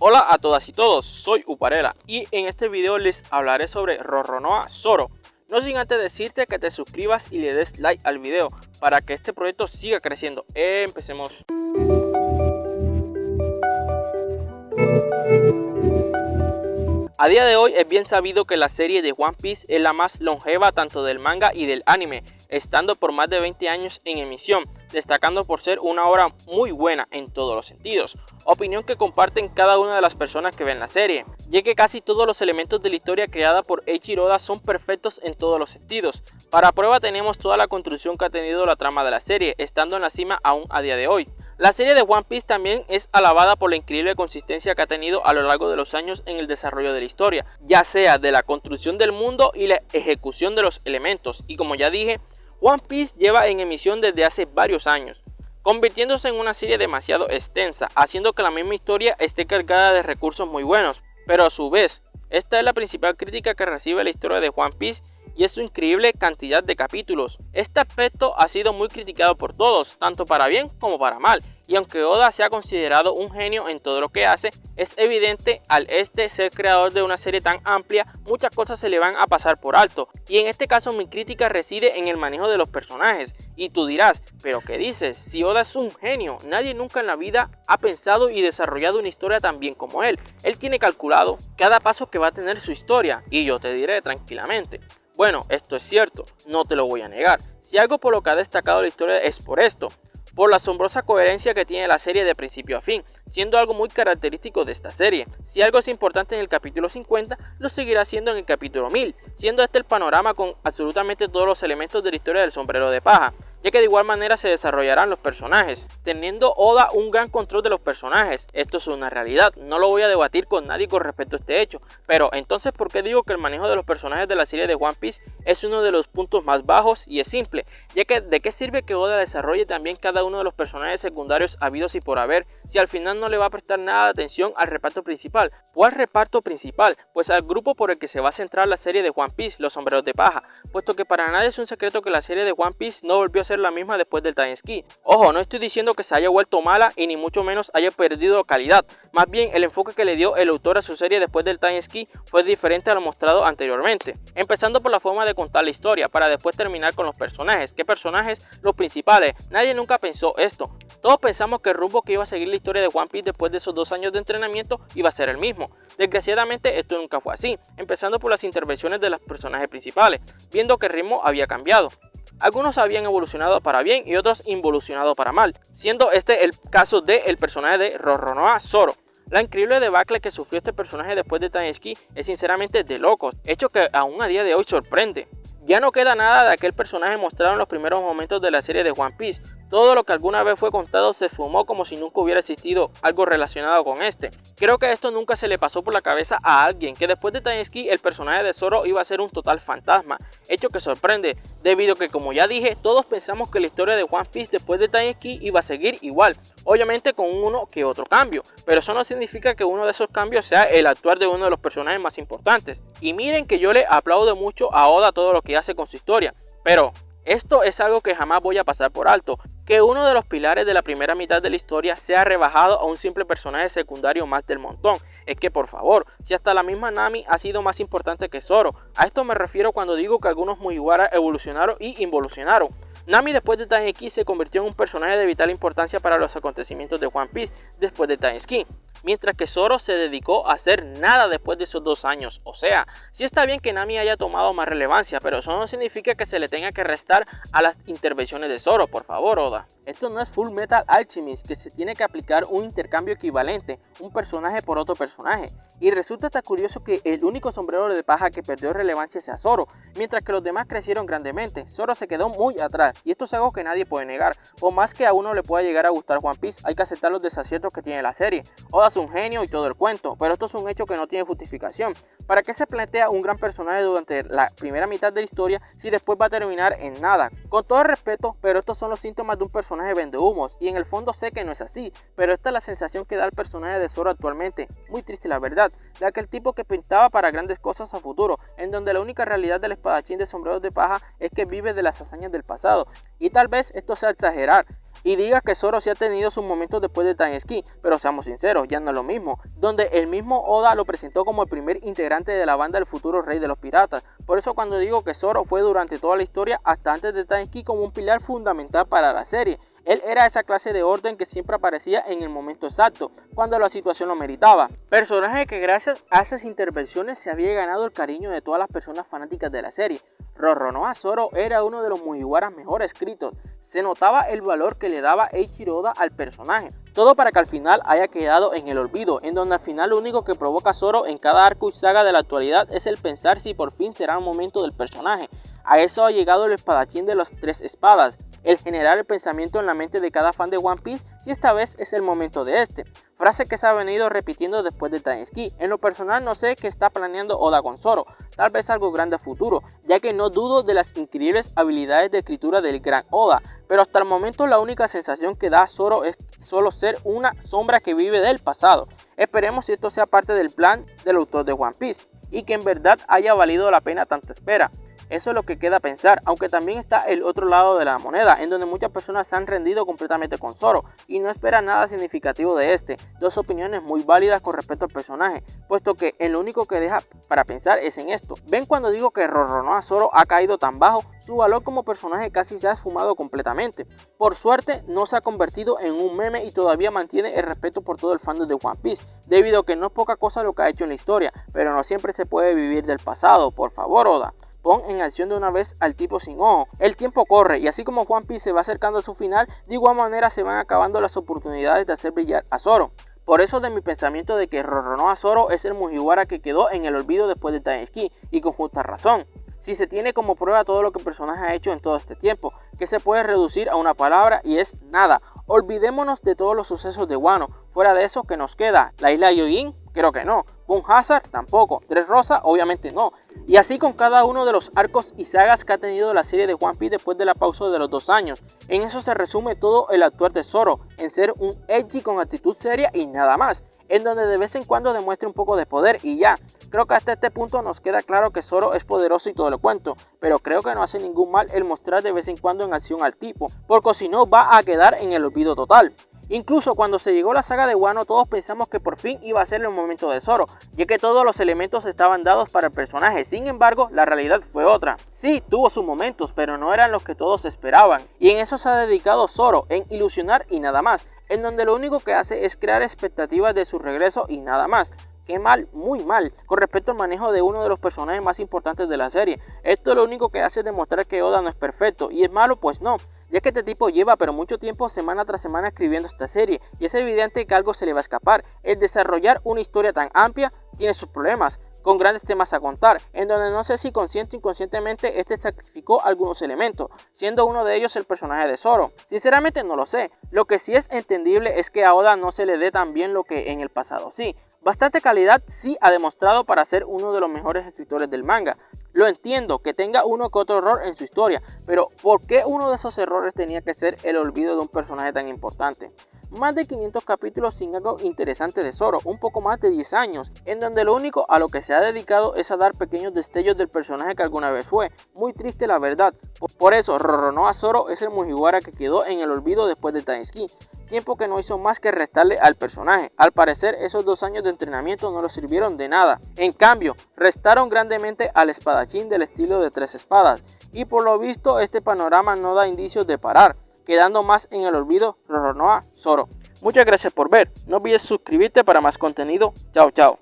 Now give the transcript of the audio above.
Hola a todas y todos, soy Uparela y en este video les hablaré sobre Roronoa Zoro. No sin antes decirte que te suscribas y le des like al video para que este proyecto siga creciendo. Empecemos. A día de hoy es bien sabido que la serie de One Piece es la más longeva tanto del manga y del anime, estando por más de 20 años en emisión, destacando por ser una obra muy buena en todos los sentidos, opinión que comparten cada una de las personas que ven la serie, ya que casi todos los elementos de la historia creada por Eiichiro Oda son perfectos en todos los sentidos. Para prueba tenemos toda la construcción que ha tenido la trama de la serie, estando en la cima aún a día de hoy. La serie de One Piece también es alabada por la increíble consistencia que ha tenido a lo largo de los años en el desarrollo de la historia, ya sea de la construcción del mundo y la ejecución de los elementos, y como ya dije, One Piece lleva en emisión desde hace varios años, convirtiéndose en una serie demasiado extensa, haciendo que la misma historia esté cargada de recursos muy buenos, pero a su vez, esta es la principal crítica que recibe la historia de One Piece y es su increíble cantidad de capítulos. Este aspecto ha sido muy criticado por todos, tanto para bien como para mal, y aunque Oda se ha considerado un genio en todo lo que hace, es evidente al ser creador de una serie tan amplia, muchas cosas se le van a pasar por alto, y en este caso mi crítica reside en el manejo de los personajes. Y tú dirás, ¿pero qué dices? Si Oda es un genio, nadie nunca en la vida ha pensado y desarrollado una historia tan bien como él. Él tiene calculado cada paso que va a tener su historia, y yo te diré tranquilamente, bueno, esto es cierto, no te lo voy a negar. Si algo por lo que ha destacado la historia es por esto, por la asombrosa coherencia que tiene la serie de principio a fin, siendo algo muy característico de esta serie. Si algo es importante en el capítulo 50, lo seguirá siendo en el capítulo 1000, siendo este el panorama con absolutamente todos los elementos de la historia del sombrero de paja, ya que de igual manera se desarrollarán los personajes, teniendo Oda un gran control de los personajes. Esto es una realidad, no lo voy a debatir con nadie con respecto a este hecho, pero entonces ¿por qué digo que el manejo de los personajes de la serie de One Piece es uno de los puntos más bajos? Y es simple, ya que ¿de qué sirve que Oda desarrolle también cada uno de los personajes secundarios habidos y por haber, si al final no le va a prestar nada de atención al reparto principal? ¿Cuál reparto principal? Pues al grupo por el que se va a centrar la serie de One Piece, los sombreros de paja, puesto que para nadie es un secreto que la serie de One Piece no volvió a ser la misma después del time skip. Ojo, no estoy diciendo que se haya vuelto mala y ni mucho menos haya perdido calidad, más bien el enfoque que le dio el autor a su serie después del time skip fue diferente a lo mostrado anteriormente, empezando por la forma de contar la historia para después terminar con los personajes. ¿Qué personajes? Los principales. Nadie nunca pensó esto. Todos pensamos que el rumbo que iba a seguir la historia de One Piece después de esos 2 años de entrenamiento iba a ser el mismo. Desgraciadamente esto nunca fue así, empezando por las intervenciones de los personajes principales, viendo que el ritmo había cambiado. Algunos habían evolucionado para bien y otros involucionado para mal, siendo este el caso del personaje de Roronoa Zoro. La increíble debacle que sufrió este personaje después de time skip es sinceramente de locos, hecho que aún a día de hoy sorprende. Ya no queda nada de aquel personaje mostrado en los primeros momentos de la serie de One Piece. Todo lo que alguna vez fue contado se esfumó como si nunca hubiera existido algo relacionado con este. Creo que esto nunca se le pasó por la cabeza a alguien, que después de time skip el personaje de Zoro iba a ser un total fantasma, hecho que sorprende, debido a que, como ya dije, todos pensamos que la historia de One Piece después de time skip iba a seguir igual, obviamente con uno que otro cambio, pero eso no significa que uno de esos cambios sea el actuar de uno de los personajes más importantes. Y miren que yo le aplaudo mucho a Oda todo lo que hace con su historia, pero esto es algo que jamás voy a pasar por alto, que uno de los pilares de la primera mitad de la historia sea rebajado a un simple personaje secundario más del montón. Es que por favor, si hasta la misma Nami ha sido más importante que Zoro. A esto me refiero cuando digo que algunos Mugiwara evolucionaron y involucionaron. Nami después de time skip se convirtió en un personaje de vital importancia para los acontecimientos de One Piece después de time skip, mientras que Zoro se dedicó a hacer nada después de esos 2 años. O sea, sí está bien que Nami haya tomado más relevancia, pero eso no significa que se le tenga que restar a las intervenciones de Zoro, por favor, Oda. Esto no es Full Metal Alchemist, que se tiene que aplicar un intercambio equivalente, un personaje por otro personaje. Y resulta tan curioso que el único sombrero de paja que perdió relevancia sea Zoro, mientras que los demás crecieron grandemente. Zoro se quedó muy atrás, y esto es algo que nadie puede negar. Por más que a uno le pueda llegar a gustar One Piece, hay que aceptar los desaciertos que tiene la serie. Oda es un genio y todo el cuento, pero esto es un hecho que no tiene justificación. ¿Para qué se plantea un gran personaje durante la primera mitad de la historia si después va a terminar en nada? Con todo el respeto, pero estos son los síntomas de un personaje vendehumos, y en el fondo sé que no es así, pero esta es la sensación que da el personaje de Zoro actualmente. Muy triste la verdad, de aquel tipo que pintaba para grandes cosas a futuro, en donde la única realidad del espadachín de sombreros de paja es que vive de las hazañas del pasado, y tal vez esto sea exagerar. Y diga que Zoro sí ha tenido sus momentos después de Time Skip, pero seamos sinceros, ya no es lo mismo, donde el mismo Oda lo presentó como el primer integrante de la banda del futuro rey de los piratas. Por eso cuando digo que Zoro fue durante toda la historia hasta antes de Time Skip como un pilar fundamental para la serie. Él era esa clase de orden que siempre aparecía en el momento exacto, cuando la situación lo meritaba. Personaje que gracias a esas intervenciones se había ganado el cariño de todas las personas fanáticas de la serie. Roronoa Zoro era uno de los Mugiwaras mejor escritos. Se notaba el valor que le daba Eiichiro Oda al personaje. Todo para que al final haya quedado en el olvido, en donde al final lo único que provoca Zoro en cada arco y saga de la actualidad es el pensar si por fin será el momento del personaje. A eso ha llegado el espadachín de las tres espadas, el generar el pensamiento en la mente de cada fan de One Piece si esta vez es el momento de este. Frase que se ha venido repitiendo después de Time Skip. En lo personal no sé qué está planeando Oda con Zoro, tal vez algo grande a futuro, ya que no dudo de las increíbles habilidades de escritura del gran Oda, pero hasta el momento la única sensación que da Zoro es solo ser una sombra que vive del pasado. Esperemos si esto sea parte del plan del autor de One Piece, y que en verdad haya valido la pena tanta espera. Eso es lo que queda pensar, aunque también está el otro lado de la moneda, en donde muchas personas se han rendido completamente con Zoro y no esperan nada significativo de este. Dos opiniones muy válidas con respecto al personaje, puesto que en lo único que deja para pensar es en esto. ¿Ven cuando digo que Roronoa Zoro ha caído tan bajo? Su valor como personaje casi se ha esfumado completamente. Por suerte no se ha convertido en un meme y todavía mantiene el respeto por todo el fandom de One Piece, debido a que no es poca cosa lo que ha hecho en la historia, pero no siempre se puede vivir del pasado. Por favor, Oda, pon en acción de una vez al tipo sin ojo. El tiempo corre y así como One Piece se va acercando a su final, de igual manera se van acabando las oportunidades de hacer brillar a Zoro. Por eso de mi pensamiento de que Roronoa Zoro es el Mugiwara que quedó en el olvido después de Time Skip, y con justa razón. Si se tiene como prueba todo lo que el personaje ha hecho en todo este tiempo, que se puede reducir a una palabra y es nada. Olvidémonos de todos los sucesos de Wano. Fuera de eso, ¿qué nos queda? ¿La isla Gyojin? Creo que no. Boom Hazard tampoco. Dressrosa obviamente no. Y así con cada uno de los arcos y sagas que ha tenido la serie de One Piece después de la pausa de los 2 años. En eso se resume todo el actuar de Zoro, en ser un edgy con actitud seria y nada más, en donde de vez en cuando demuestre un poco de poder y ya. Creo que hasta este punto nos queda claro que Zoro es poderoso y todo lo cuento, pero creo que no hace ningún mal el mostrar de vez en cuando en acción al tipo, porque si no va a quedar en el olvido total. Incluso cuando se llegó la saga de Wano todos pensamos que por fin iba a ser el momento de Zoro, ya que todos los elementos estaban dados para el personaje. Sin embargo, la realidad fue otra. Sí, tuvo sus momentos, pero no eran los que todos esperaban, y en eso se ha dedicado Zoro, en ilusionar y nada más, en donde lo único que hace es crear expectativas de su regreso y nada más. Qué mal, muy mal, con respecto al manejo de uno de los personajes más importantes de la serie. Esto lo único que hace es demostrar que Oda no es perfecto, y es malo pues no, ya que este tipo lleva pero mucho tiempo semana tras semana escribiendo esta serie, y es evidente que algo se le va a escapar. El desarrollar una historia tan amplia tiene sus problemas, con grandes temas a contar, en donde no sé si consciente o inconscientemente este sacrificó algunos elementos, siendo uno de ellos el personaje de Zoro. Sinceramente no lo sé, lo que sí es entendible es que a Oda no se le dé tan bien lo que en el pasado sí. Bastante calidad sí ha demostrado para ser uno de los mejores escritores del manga. Lo entiendo que tenga uno que otro error en su historia, pero ¿por qué uno de esos errores tenía que ser el olvido de un personaje tan importante? Más de 500 capítulos sin algo interesante de Zoro, un poco más de 10 años, en donde lo único a lo que se ha dedicado es a dar pequeños destellos del personaje que alguna vez fue. Muy triste la verdad. Por eso Roronoa Zoro es el Mugiwara que quedó en el olvido después de Time Skip. Tiempo que no hizo más que restarle al personaje. Al parecer esos 2 años de entrenamiento no le sirvieron de nada. En cambio, restaron grandemente al espadachín del estilo de 3 espadas. Y por lo visto este panorama no da indicios de parar, quedando más en el olvido Roronoa Zoro. Muchas gracias por ver. No olvides suscribirte para más contenido. Chao, chao.